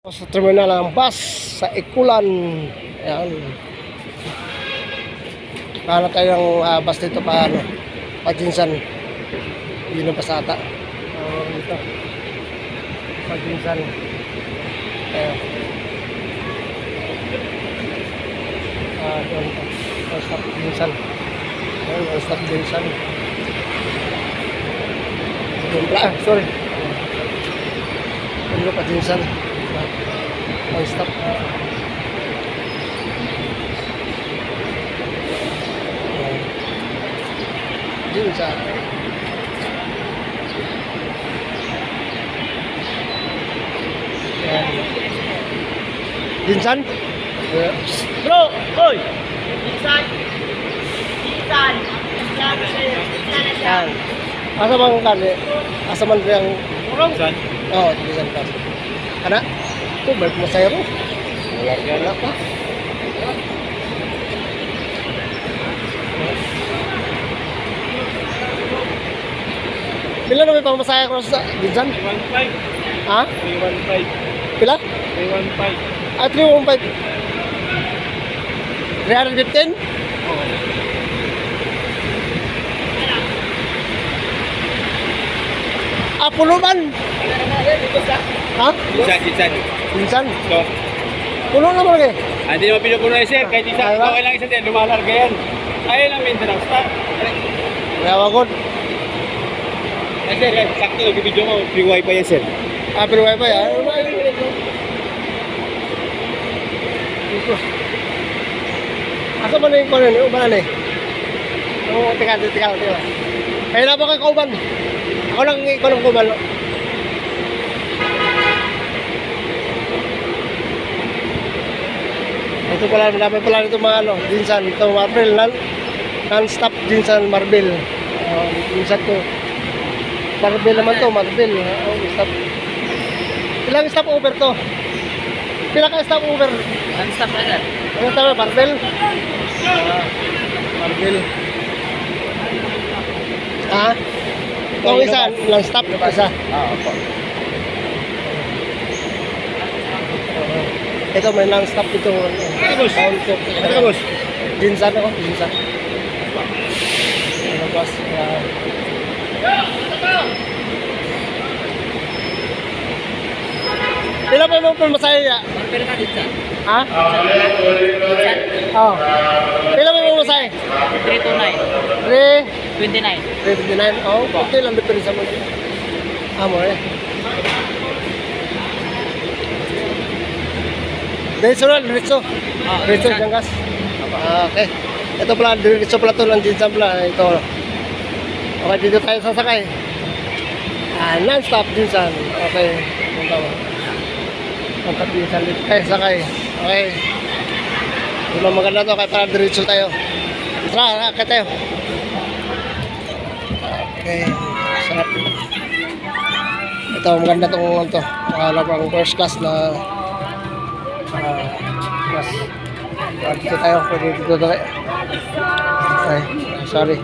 Sa terminal ng bus sa Ikulan. Ayan. Paano tayong bus dito paano? Pajinsan. Yun ang pasata. Dito. Pajinsan. Ayan. Doon. Stop Jinsan. Ayan, stop Jinsan. Sorry. Ano pa Jinsan? Ang stop. Jinsan. Jinsan? Bro, oy! Jinsan! Jinsan! Jinsan na siya. Yan. Asa bang kali? Asa man yang Urong! Jinsan? Oo, Jinsan ka. Anak? Ito, balik mo sa'yo. Wala pa. Pila na may pamamasaya ko sa Jinsan? 315. Ha? 315. Pila? 315. Ah, 315. 315? Ah, puno man. Ha? Jinsan. Jinsan? So, Puno naman lagi. hindi naman pinupuno na sir. Kahit isa, Ay, ba? okay lang isa din. Lumalarga yan. Ayun lang maintenance. Kaya wagod. Ay sir, sakto nag-video mo. Free wifi yan sir. Ah, pero wifi ah. Asa ba na yung kunan? Uban na eh. Oo, teka. Kaya na ba kayo kauban? Ako lang kuban. Ito pala, dapat pala ito mga ano, Jinsan, ito Marvel, non-stop Jinsan Marvel. Jinsan to. Marvel naman to, Marvel. Stop. Ilang stop over to? Pila ka stop over? Ang stop na sir. Ano tama, Marvel? Marvel. Ah? Itong isa, ilang stop, isa. Opo. Ito may non-stop ito. boss? Ito boss? Jinsan ako, Jinsan. Ano boss? Pila pa mo masaya? Pero na Jinsan. Ha? Jinsan. Oo. Pila pa mo masaya? 329. 29. 359. Oh, okay lang dito sa mo. Amo eh. Diretso na, diretso. Diretso, jangkas. Okay. Ito pala, diretso pala ito ng Jinsan pala. Ito. Okay, dito tayo sasakay. Non-stop Jinsan. Okay. Punta mo. Non-stop Jinsan. Dito tayo sakay. Okay. Ito maganda to, kaya para diretso tayo. Tara, kaya tayo. Okay. Sarap. Ito, maganda itong ito. Ang first class na class. Dito tayo. Pwede dito tayo. Okay. Sorry.